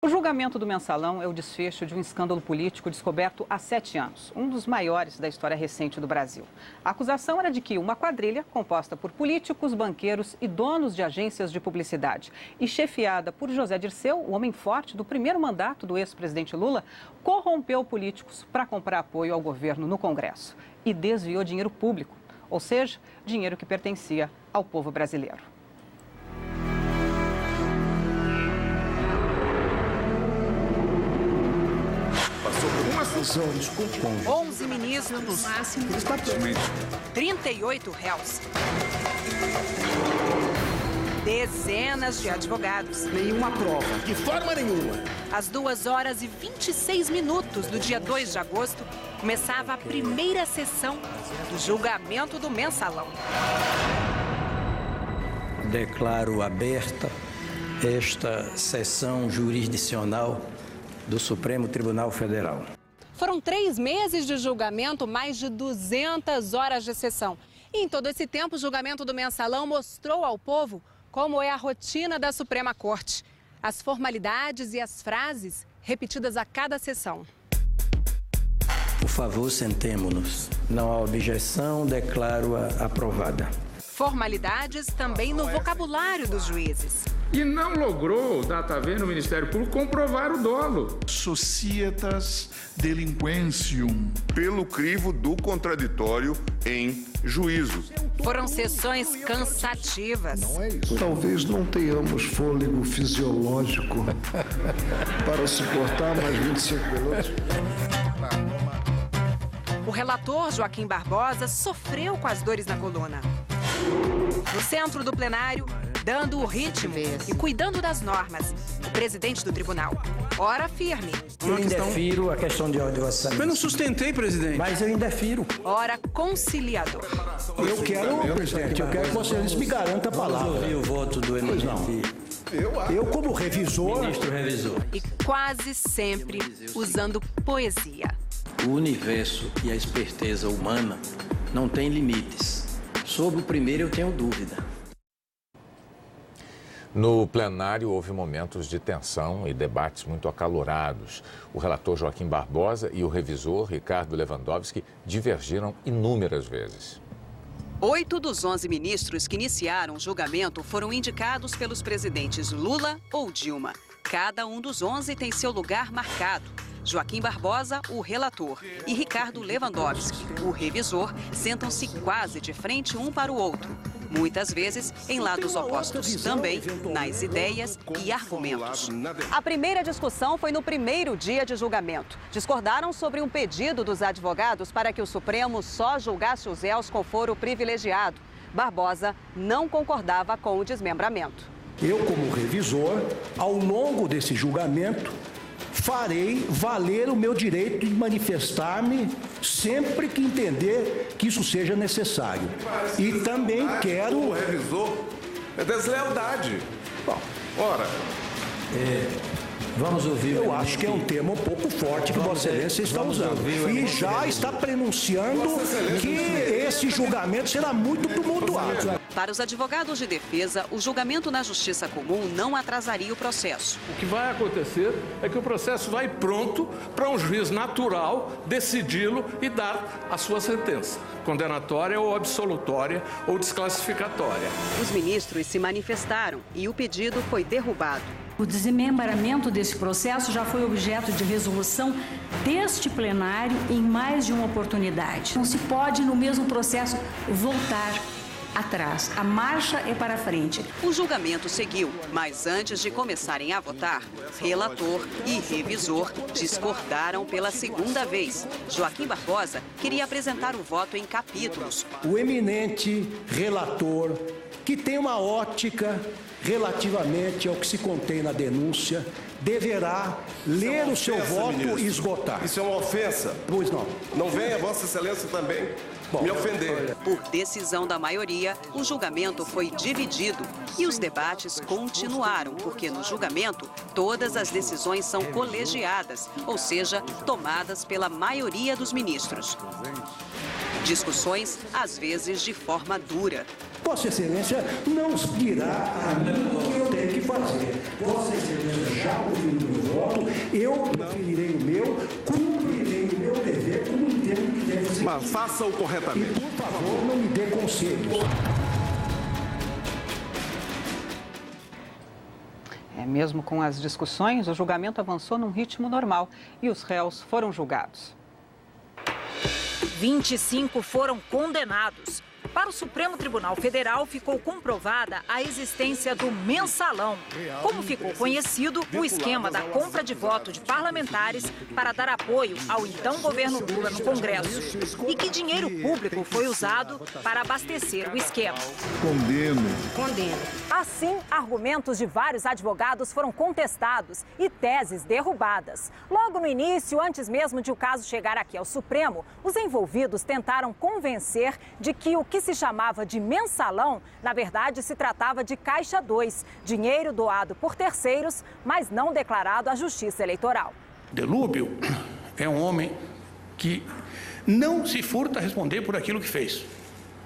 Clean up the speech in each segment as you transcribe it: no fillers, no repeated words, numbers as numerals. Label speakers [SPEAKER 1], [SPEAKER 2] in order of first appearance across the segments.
[SPEAKER 1] O julgamento do Mensalão é o desfecho de um escândalo político descoberto há 7 anos, um dos maiores da história recente do Brasil. A acusação era de que uma quadrilha, composta por políticos, banqueiros e donos de agências de publicidade e chefiada por José Dirceu, o homem forte do primeiro mandato do ex-presidente Lula, corrompeu políticos para comprar apoio ao governo no Congresso e desviou dinheiro público, ou seja, dinheiro que pertencia ao povo brasileiro.
[SPEAKER 2] 11 ministros, 38 réus, dezenas de advogados.
[SPEAKER 3] Nenhuma prova, de forma nenhuma.
[SPEAKER 2] Às 2h26 do dia 2 de agosto, começava a primeira sessão do julgamento do Mensalão.
[SPEAKER 4] Declaro aberta esta sessão jurisdicional do Supremo Tribunal Federal.
[SPEAKER 2] Foram 3 meses de julgamento, mais de 200 horas de sessão. E em todo esse tempo, o julgamento do Mensalão mostrou ao povo como é a rotina da Suprema Corte. As formalidades e as frases repetidas a cada sessão.
[SPEAKER 4] Por favor, sentemo-nos. Não há objeção, declaro-a aprovada.
[SPEAKER 2] Formalidades também no vocabulário dos juízes.
[SPEAKER 5] E não logrou, data V, no Ministério Público, comprovar o dolo.
[SPEAKER 6] Societas delinquentium.
[SPEAKER 7] Pelo crivo do contraditório em juízo.
[SPEAKER 2] Foram sessões cansativas.
[SPEAKER 6] Não é isso.
[SPEAKER 8] Talvez não tenhamos fôlego fisiológico para suportar mais 25 minutos.
[SPEAKER 2] O relator Joaquim Barbosa sofreu com as dores na coluna. No centro do plenário, dando o ritmo e cuidando das normas, o presidente do tribunal. Ora firme.
[SPEAKER 4] Eu indefiro a questão de ordem vossa.
[SPEAKER 3] Eu não sustentei, presidente.
[SPEAKER 4] Mas eu indefiro.
[SPEAKER 2] Ora conciliador.
[SPEAKER 8] Eu quero, presidente, eu quero que você me garanta a palavra.
[SPEAKER 4] Vamos ouvir o voto do eminente
[SPEAKER 8] Eu, como revisor...
[SPEAKER 4] ministro revisor.
[SPEAKER 2] E quase sempre usando poesia.
[SPEAKER 4] O universo e a esperteza humana não têm limites. Sobre o primeiro eu tenho dúvida.
[SPEAKER 9] No plenário, houve momentos de tensão e debates muito acalorados. O relator Joaquim Barbosa e o revisor Ricardo Lewandowski divergiram inúmeras vezes.
[SPEAKER 10] 8 dos 11 ministros que iniciaram o julgamento foram indicados pelos presidentes Lula ou Dilma. Cada um dos 11 tem seu lugar marcado. Joaquim Barbosa, o relator, e Ricardo Lewandowski, o revisor, sentam-se quase de frente um para o outro. Muitas vezes em lados opostos também, nas ideias e argumentos.
[SPEAKER 11] A primeira discussão foi no primeiro dia de julgamento. Discordaram sobre um pedido dos advogados para que o Supremo só julgasse os réus com foro privilegiado. Barbosa não concordava com o desmembramento.
[SPEAKER 8] Eu, como revisor, ao longo desse julgamento, farei valer o meu direito de manifestar-me sempre que entender que isso seja necessário. E também quero...
[SPEAKER 7] O revisor é deslealdade.
[SPEAKER 8] Bom,
[SPEAKER 7] ora...
[SPEAKER 4] Vamos ouvir.
[SPEAKER 8] Eu acho que é um termo um pouco forte que Vossa Excelência está usando. E já está prenunciando que esse julgamento será muito tumultuado.
[SPEAKER 10] Para os advogados de defesa, o julgamento na Justiça Comum não atrasaria o processo.
[SPEAKER 5] O que vai acontecer é que o processo vai pronto para um juiz natural decidi-lo e dar a sua sentença, condenatória ou absolutória ou desclassificatória.
[SPEAKER 10] Os ministros se manifestaram e o pedido foi derrubado.
[SPEAKER 12] O desmembramento desse processo já foi objeto de resolução deste plenário em mais de uma oportunidade. Não se pode, no mesmo processo, voltar atrás. A marcha é para frente.
[SPEAKER 10] O julgamento seguiu, mas antes de começarem a votar, relator e revisor discordaram pela segunda vez. Joaquim Barbosa queria apresentar o voto em capítulos.
[SPEAKER 8] O eminente relator, que tem uma ótica relativamente ao que se contém na denúncia, deverá ler o seu voto e esgotar.
[SPEAKER 7] Isso é uma ofensa.
[SPEAKER 8] Pois não.
[SPEAKER 7] Não venha Vossa Excelência também me ofender.
[SPEAKER 10] Por decisão da maioria, o julgamento foi dividido e os debates continuaram, porque no julgamento todas as decisões são colegiadas, ou seja, tomadas pela maioria dos ministros. Discussões, às vezes, de forma dura.
[SPEAKER 8] Vossa Excelência não dirá a mim o que eu tenho que fazer. Vossa Excelência já ouviu o meu voto. Eu preferirei o meu, cumprirei o meu dever como entendo que deve ser.
[SPEAKER 3] Mas faça-o corretamente.
[SPEAKER 8] E, por favor, não me dê conselhos.
[SPEAKER 1] Mesmo com as discussões, o julgamento avançou num ritmo normal e os réus foram julgados.
[SPEAKER 13] 25 foram condenados. Para o Supremo Tribunal Federal, ficou comprovada a existência do mensalão. Como ficou conhecido, o esquema da compra de voto de parlamentares para dar apoio ao então governo Lula no Congresso. E que dinheiro público foi usado para abastecer o esquema.
[SPEAKER 6] Condeno.
[SPEAKER 14] Assim, argumentos de vários advogados foram contestados e teses derrubadas. Logo no início, antes mesmo de o caso chegar aqui ao Supremo, os envolvidos tentaram convencer de que o que se chamava de mensalão, na verdade, se tratava de Caixa 2, dinheiro doado por terceiros, mas não declarado à Justiça Eleitoral.
[SPEAKER 3] Delúbio é um homem que não se furta a responder por aquilo que fez.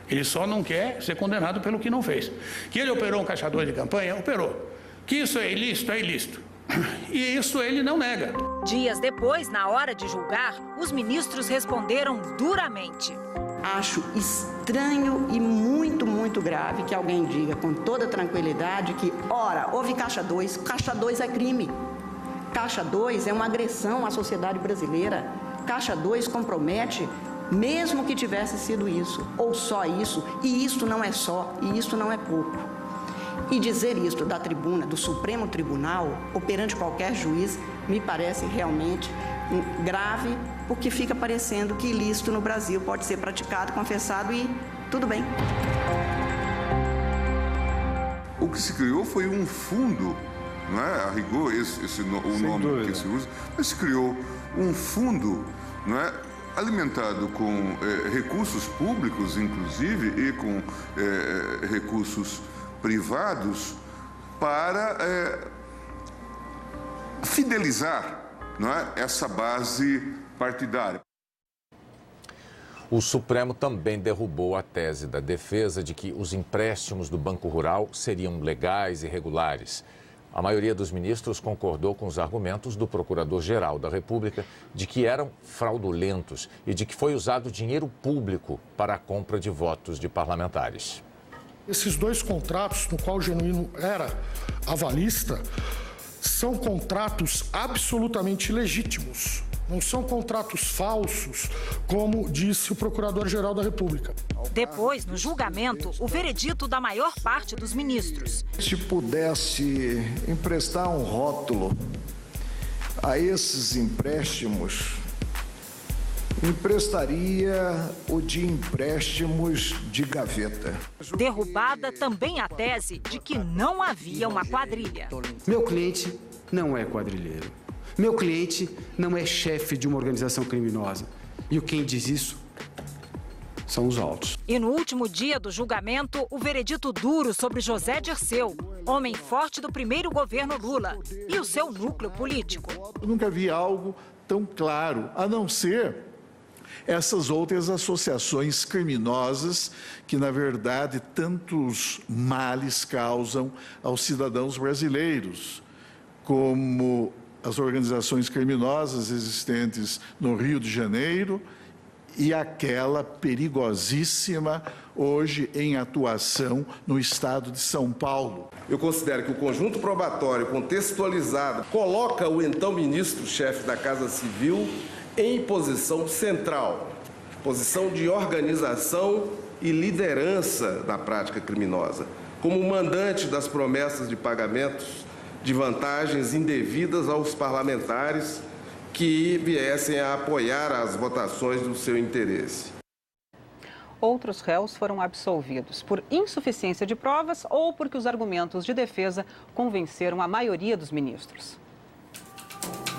[SPEAKER 3] Ele só não quer ser condenado pelo que não fez. Que ele operou um Caixa 2 de campanha, operou. Que isso é ilícito, é ilícito. E isso ele não nega.
[SPEAKER 13] Dias depois, na hora de julgar, os ministros responderam duramente.
[SPEAKER 15] Acho estranho e muito grave que alguém diga com toda tranquilidade que, ora, houve Caixa 2, Caixa 2 é crime. Caixa 2 é uma agressão à sociedade brasileira. Caixa 2 compromete, mesmo que tivesse sido isso, ou só isso, e isto não é só, e isto não é pouco. E dizer isto da tribuna do Supremo Tribunal, ou perante qualquer juiz, me parece realmente grave, porque fica parecendo que ilícito no Brasil pode ser praticado, confessado e tudo bem.
[SPEAKER 7] O que se criou foi um fundo, não é? A rigor, o nome que se usa, mas se criou um fundo, não é? Alimentado com recursos públicos, inclusive, e com recursos privados, para fidelizar, não é, essa base partidária.
[SPEAKER 9] O Supremo também derrubou a tese da defesa de que os empréstimos do Banco Rural seriam legais e regulares. A maioria dos ministros concordou com os argumentos do Procurador-Geral da República de que eram fraudulentos e de que foi usado dinheiro público para a compra de votos de parlamentares.
[SPEAKER 16] Esses dois contratos, no qual o Genuíno era avalista, são contratos absolutamente legítimos. Não são contratos falsos, como disse o Procurador-Geral da República.
[SPEAKER 13] Depois, no julgamento, o veredito da maior parte dos ministros.
[SPEAKER 6] Se pudesse emprestar um rótulo a esses empréstimos, emprestaria o de empréstimos de gaveta.
[SPEAKER 13] Derrubada também a tese de que não havia uma quadrilha.
[SPEAKER 17] Meu cliente não é quadrilheiro. Meu cliente não é chefe de uma organização criminosa. E quem diz isso são os autos.
[SPEAKER 13] E no último dia do julgamento, o veredito duro sobre José Dirceu, homem forte do primeiro governo Lula, e o seu núcleo político.
[SPEAKER 6] Eu nunca vi algo tão claro, a não ser essas outras associações criminosas que, na verdade, tantos males causam aos cidadãos brasileiros, como as organizações criminosas existentes no Rio de Janeiro e aquela perigosíssima hoje em atuação no estado de São Paulo.
[SPEAKER 18] Eu considero que o conjunto probatório contextualizado coloca o então ministro-chefe da Casa Civil em posição central, posição de organização e liderança na prática criminosa, como mandante das promessas de pagamentos de vantagens indevidas aos parlamentares que viessem a apoiar as votações do seu interesse.
[SPEAKER 1] Outros réus foram absolvidos por insuficiência de provas ou porque os argumentos de defesa convenceram a maioria dos ministros.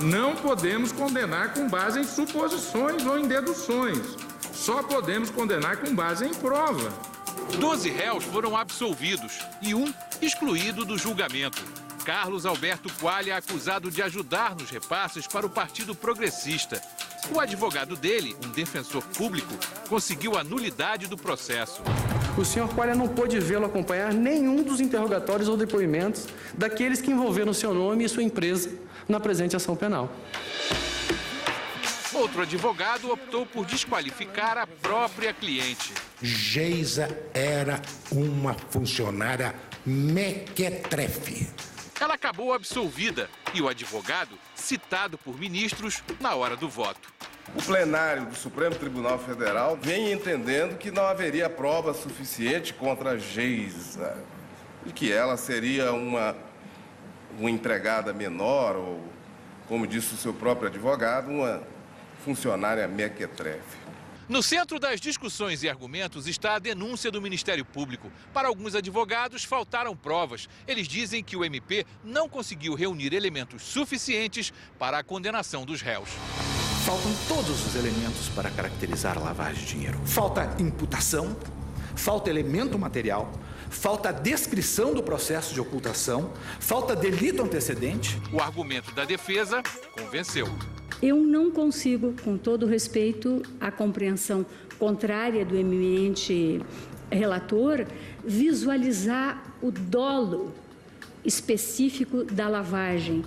[SPEAKER 5] Não podemos condenar com base em suposições ou em deduções. Só podemos condenar com base em prova.
[SPEAKER 19] 12 réus foram absolvidos e um excluído do julgamento. Carlos Alberto Qualha, acusado de ajudar nos repasses para o Partido Progressista. O advogado dele, um defensor público, conseguiu a nulidade do processo.
[SPEAKER 17] O senhor Qualha não pôde vê-lo acompanhar nenhum dos interrogatórios ou depoimentos daqueles que envolveram seu nome e sua empresa na presente ação penal.
[SPEAKER 19] Outro advogado optou por desqualificar a própria cliente.
[SPEAKER 20] Geisa era uma funcionária mequetrefe.
[SPEAKER 19] Ela acabou absolvida e o advogado citado por ministros na hora do voto.
[SPEAKER 18] O plenário do Supremo Tribunal Federal vem entendendo que não haveria prova suficiente contra a Geisa, e que ela seria uma empregada menor, ou, como disse o seu próprio advogado, uma funcionária mequetrefe.
[SPEAKER 19] No centro das discussões e argumentos está a denúncia do Ministério Público. Para alguns advogados, faltaram provas. Eles dizem que o MP não conseguiu reunir elementos suficientes para a condenação dos réus.
[SPEAKER 21] Faltam todos os elementos para caracterizar a lavagem de dinheiro. Falta imputação, falta elemento material, falta descrição do processo de ocultação, falta delito antecedente.
[SPEAKER 19] O argumento da defesa convenceu.
[SPEAKER 12] Eu não consigo, com todo respeito à compreensão contrária do eminente relator, visualizar o dolo específico da lavagem.